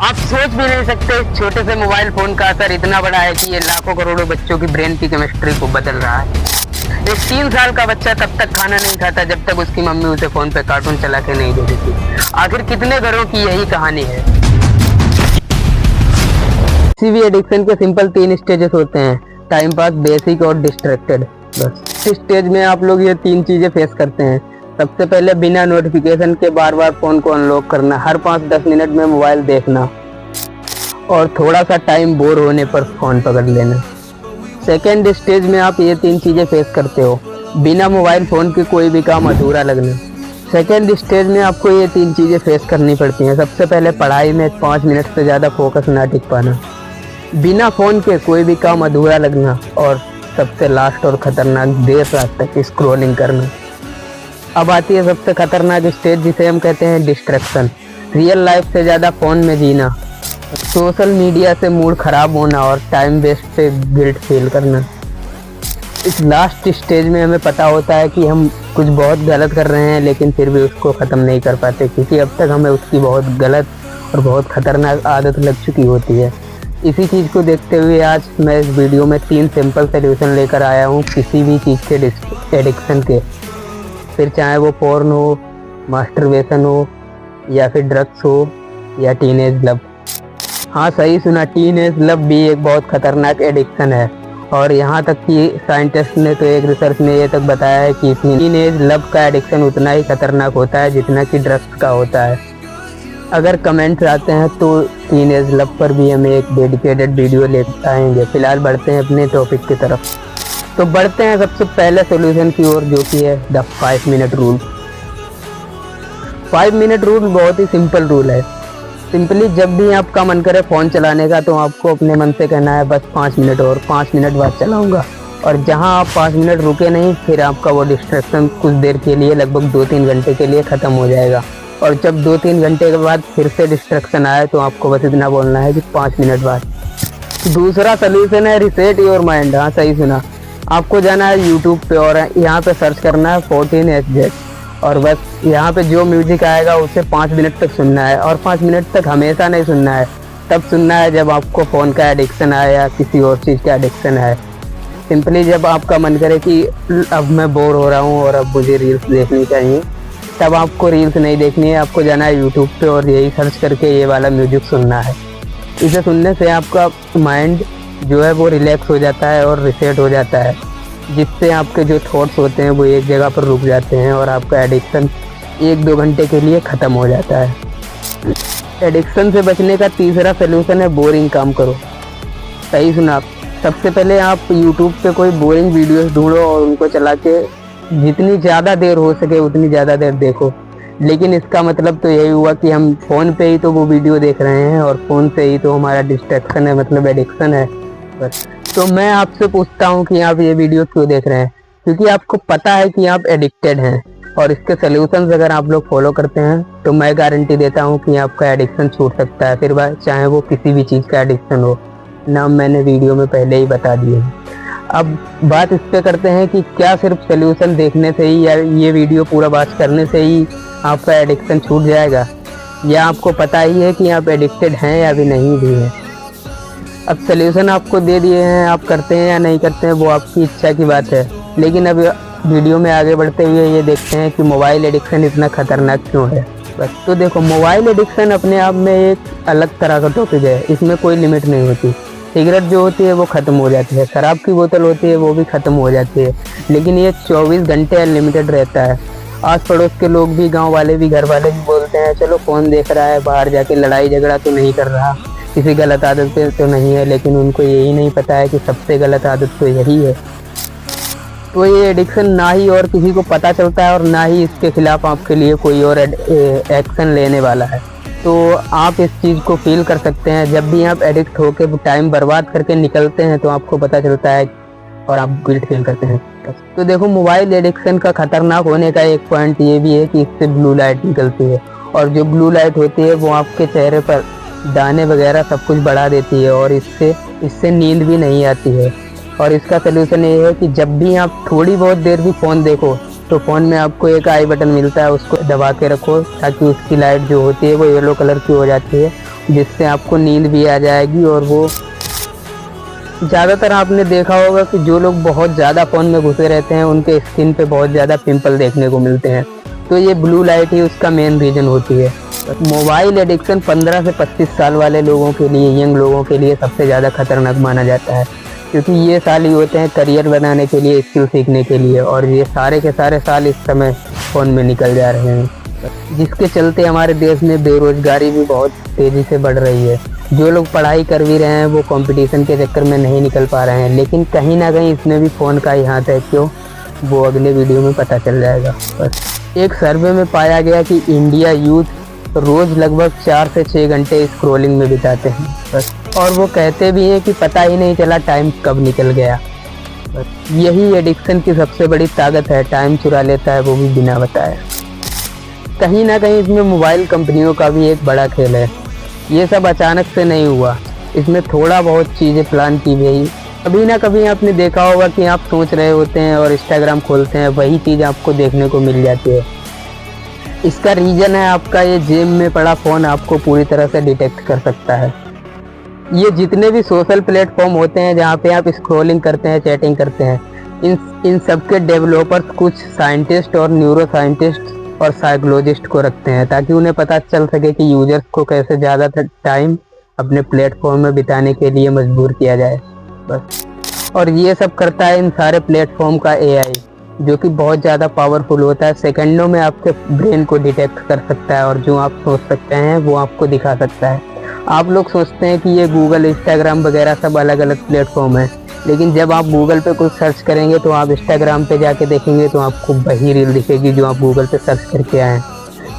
आप सोच भी नहीं सकते छोटे से मोबाइल फोन का असर इतना बड़ा है कि ये लाखों करोड़ों बच्चों की ब्रेन की केमिस्ट्री को बदल रहा है। एक 3 साल का बच्चा तब तक खाना नहीं खाता जब तक उसकी मम्मी उसे फोन पे कार्टून चला के नहीं दे देती। आखिर कितने घरों की यही कहानी है। किसी भी एडिक्शन के सिंपल 3 स्टेजेस होते हैं, टाइम पास, बेसिक और डिस्ट्रैक्टेड। बस इस स्टेज में आप लोग ये 3 चीजें फेस करते हैं। सबसे पहले बिना नोटिफिकेशन के बार बार फोन को अनलॉक करना, हर 5-10 मिनट में मोबाइल देखना और थोड़ा सा टाइम बोर होने पर फोन पकड़ लेना। सेकेंड स्टेज में आप ये 3 चीजें फेस करते हो, बिना मोबाइल फोन के कोई भी काम अधूरा लगना। सेकेंड स्टेज में आपको ये 3 चीजें फेस करनी पड़ती हैं। सबसे पहले पढ़ाई में 5 मिनट से ज़्यादा फोकस ना टिक पाना, बिना फोन के कोई भी काम अधूरा लगना और सबसे लास्ट और खतरनाक देर रात तक स्क्रॉलिंग करना। अब आती है सबसे खतरनाक स्टेज जिसे हम कहते हैं डिस्ट्रैक्शन। रियल लाइफ से ज़्यादा फ़ोन में जीना, सोशल मीडिया से मूड ख़राब होना और टाइम वेस्ट से गिल्ट फील करना। इस लास्ट स्टेज में हमें पता होता है कि हम कुछ बहुत गलत कर रहे हैं, लेकिन फिर भी उसको ख़त्म नहीं कर पाते क्योंकि अब तक हमें उसकी बहुत गलत और बहुत ख़तरनाक आदत लग चुकी होती है। इसी चीज़ को देखते हुए आज मैं इस वीडियो में 3 सिंपल सोल्यूशन लेकर आया हूँ किसी भी चीज़ के एडिक्शन के, फिर चाहे वो पोर्न हो, मास्टरबेशन हो या फिर ड्रग्स हो या टीनेज लव। हाँ सही सुना, टीनेज लव भी एक बहुत खतरनाक एडिक्शन है और यहाँ तक कि साइंटिस्ट ने तो एक रिसर्च में ये तक बताया है कि टीनेज लव का एडिक्शन उतना ही खतरनाक होता है जितना कि ड्रग्स का होता है। अगर कमेंट्स आते हैं तो टीनेज लव पर भी हम एक डेडिकेटेड वीडियो ले आएंगे। फिलहाल बढ़ते हैं अपने टॉपिक की तरफ। तो बढ़ते हैं सबसे पहले सॉल्यूशन की ओर, जो कि है the 5 minute rule. 5 minute rule बहुत ही सिंपल रूल है। सिंपली जब भी आपका मन करे फ़ोन चलाने का तो आपको अपने मन से कहना है बस 5 मिनट और 5 मिनट बाद चलाऊंगा। और जहां आप 5 मिनट रुके नहीं, फिर आपका वो डिस्ट्रैक्शन कुछ देर के लिए, लगभग 2-3 घंटे के लिए ख़त्म हो जाएगा। और जब 2-3 घंटे के बाद फिर से डिस्ट्रैक्शन आए तो आपको बस इतना बोलना है कि 5 मिनट बाद। दूसरा सोल्यूशन है रिसेट योर माइंड। हाँ सही सुना, आपको जाना है यूट्यूब पे और यहाँ पे सर्च करना है 14SZ और बस यहाँ पे जो म्यूजिक आएगा उसे 5 मिनट तक सुनना है। और 5 मिनट तक हमेशा नहीं सुनना है, तब सुनना है जब आपको फ़ोन का एडिक्शन आए या किसी और चीज़ का एडिक्शन आए। सिंपली जब आपका मन करे कि अब मैं बोर हो रहा हूँ और अब मुझे रील्स देखनी चाहिए, तब आपको रील्स नहीं देखनी है, आपको जाना है यूट्यूब पे और यही सर्च करके ये वाला म्यूजिक सुनना है। इसे सुनने से आपका माइंड जो है वो रिलैक्स हो जाता है और रिसेट हो जाता है, जिससे आपके जो थॉट्स होते हैं वो एक जगह पर रुक जाते हैं और आपका एडिक्शन 1-2 घंटे के लिए ख़त्म हो जाता है। एडिक्शन से बचने का तीसरा सोल्यूशन है बोरिंग काम करो। सही सुना, सबसे पहले आप यूट्यूब पे कोई बोरिंग वीडियोस ढूंढो और उनको चला के जितनी ज़्यादा देर हो सके उतनी ज़्यादा देर देखो। लेकिन इसका मतलब तो यही हुआ कि हम फ़ोन पे ही तो वो वीडियो देख रहे हैं और फ़ोन से ही तो हमारा डिस्ट्रैक्शन है, मतलब एडिक्शन है बस। तो मैं आपसे पूछता हूँ कि आप ये वीडियो क्यों देख रहे हैं? क्योंकि आपको पता है कि आप एडिक्टेड हैं और इसके सोल्यूशंस अगर आप लोग फॉलो करते हैं तो मैं गारंटी देता हूँ कि आपका एडिक्शन छूट सकता है, फिर चाहे वो किसी भी चीज़ का एडिक्शन हो। नाम मैंने वीडियो में पहले ही बता दिए हैं। अब बात इस पे करते हैं कि क्या सिर्फ सोल्यूशन देखने से ही या ये वीडियो पूरा बात करने से ही आपका एडिक्शन छूट जाएगा, या आपको पता ही है कि आप एडिक्टेड हैं या भी नहीं भी हैं। अब सोल्यूशन आपको दे दिए हैं, आप करते हैं या नहीं करते हैं वो आपकी इच्छा की बात है। लेकिन अब वीडियो में आगे बढ़ते हुए ये देखते हैं कि मोबाइल एडिक्शन इतना खतरनाक क्यों है। बस तो देखो, मोबाइल एडिक्शन अपने आप में एक अलग तरह का टॉपिक है, इसमें कोई लिमिट नहीं होती। सिगरेट जो होती है वो ख़त्म हो जाती है, शराब की बोतल होती है वो भी ख़त्म हो जाती है, लेकिन ये 24 घंटे अनलिमिटेड रहता है। आस पड़ोस के लोग भी, गांव वाले भी, घर वाले भी बोलते हैं चलो फ़ोन देख रहा है, बाहर जाके लड़ाई झगड़ा तो नहीं कर रहा, किसी गलत आदत पे तो नहीं है, लेकिन उनको यही नहीं पता है कि सबसे गलत आदत तो यही है। तो ये एडिक्शन ना ही और किसी को पता चलता है और ना ही इसके खिलाफ आपके लिए कोई और एक्शन लेने वाला है। तो आप इस चीज़ को फील कर सकते हैं जब भी आप एडिक्ट होकर टाइम बर्बाद करके निकलते हैं तो आपको पता चलता है और आप गिल्ट फील करते हैं। तो देखो, मोबाइल एडिक्शन का खतरनाक होने का एक पॉइंट ये भी है कि इससे ब्लू लाइट निकलती है और जो ब्लू लाइट होती है वो आपके चेहरे पर दाने वगैरह सब कुछ बढ़ा देती है और इससे नींद भी नहीं आती है। और इसका सलूशन ये है कि जब भी आप थोड़ी बहुत देर भी फ़ोन देखो तो फ़ोन में आपको एक आई बटन मिलता है, उसको दबा के रखो ताकि उसकी लाइट जो होती है वो येलो कलर की हो जाती है। जिससे आपको नींद भी आ जाएगी। और वो ज़्यादातर आपने देखा होगा कि जो लोग बहुत ज़्यादा फ़ोन में घुसे रहते हैं उनके स्किन पे बहुत ज़्यादा पिंपल देखने को मिलते हैं, तो ये ब्लू लाइट ही उसका मेन रीज़न होती है। मोबाइल एडिक्शन 15 से 25 साल वाले लोगों के लिए, यंग लोगों के लिए सबसे ज़्यादा खतरनाक माना जाता है, क्योंकि ये साल ही होते हैं करियर बनाने के लिए, स्किल सीखने के लिए, और ये सारे के सारे साल इस समय फ़ोन में निकल जा रहे हैं, जिसके चलते हमारे देश में बेरोजगारी भी बहुत तेज़ी से बढ़ रही है। जो लोग पढ़ाई कर भी रहे हैं वो कंपटीशन के चक्कर में नहीं निकल पा रहे हैं, लेकिन कहीं ना कहीं इसमें भी फ़ोन का ही हाथ है। क्यों, वो अगले वीडियो में पता चल जाएगा। बस एक सर्वे में पाया गया कि इंडिया यूथ रोज़ लगभग 4 से 6 घंटे स्क्रॉलिंग में बिताते हैं बस, और वो कहते भी हैं कि पता ही नहीं चला टाइम कब निकल गया। बस यही एडिक्शन की सबसे बड़ी ताकत है, टाइम चुरा लेता है, वो भी बिना बताए। कहीं ना कहीं इसमें मोबाइल कंपनियों का भी एक बड़ा खेल है। ये सब अचानक से नहीं हुआ, इसमें थोड़ा बहुत चीज़ें प्लान की गई। कभी ना कभी आपने देखा होगा कि आप सोच रहे होते हैं और इंस्टाग्राम खोलते हैं, वही चीज़ आपको देखने को मिल जाती है। इसका रीज़न है आपका ये जेब में पड़ा फ़ोन आपको पूरी तरह से डिटेक्ट कर सकता है। ये जितने भी सोशल प्लेटफॉर्म होते हैं जहाँ पे आप स्क्रॉलिंग करते हैं, चैटिंग करते हैं, इन सब के डेवलपर्स कुछ साइंटिस्ट और न्यूरो साइंटिस्ट और साइकोलॉजिस्ट को रखते हैं, ताकि उन्हें पता चल सके कि यूजर्स को कैसे ज़्यादा टाइम अपने प्लेटफॉर्म में बिताने के लिए मजबूर किया जाए बस। और ये सब करता है इन सारे प्लेटफॉर्म का एआई, जो कि बहुत ज़्यादा पावरफुल होता है। सेकंडों में आपके ब्रेन को डिटेक्ट कर सकता है और जो आप सोच सकते हैं वो आपको दिखा सकता है। आप लोग सोचते हैं कि ये गूगल, इंस्टाग्राम वगैरह सब अलग अलग प्लेटफॉर्म है, लेकिन जब आप गूगल पे कुछ सर्च करेंगे तो आप इंस्टाग्राम पे जाके देखेंगे तो आपको वही रील दिखेगी जो आप गूगल पे सर्च करके आए हैं,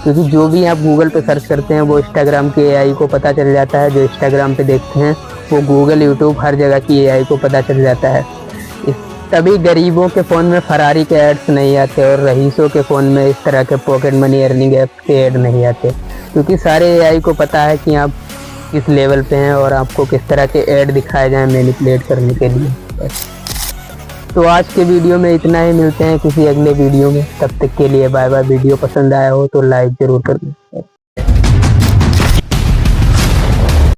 क्योंकि जो भी आप गूगल पे सर्च करते हैं वो इंस्टाग्राम के एआई को पता चल जाता है। जो इंस्टाग्राम पे देखते हैं वो गूगल, यूट्यूब, हर जगह की एआई को पता चल जाता है। तभी गरीबों के फ़ोन में फरारी के एड्स नहीं आते और रईसों के फ़ोन में इस तरह के पॉकेट मनी अर्निंग ऐप्स के ऐड नहीं आते, क्योंकि सारे एआई को पता है कि आप किस लेवल पे हैं और आपको किस तरह के ऐड दिखाए जाएं मैनिपुलेट करने के लिए बस। तो आज के वीडियो में इतना ही, मिलते हैं किसी अगले वीडियो में, तब तक के लिए बाय बाय। वीडियो पसंद आया हो तो लाइक ज़रूर कर दें।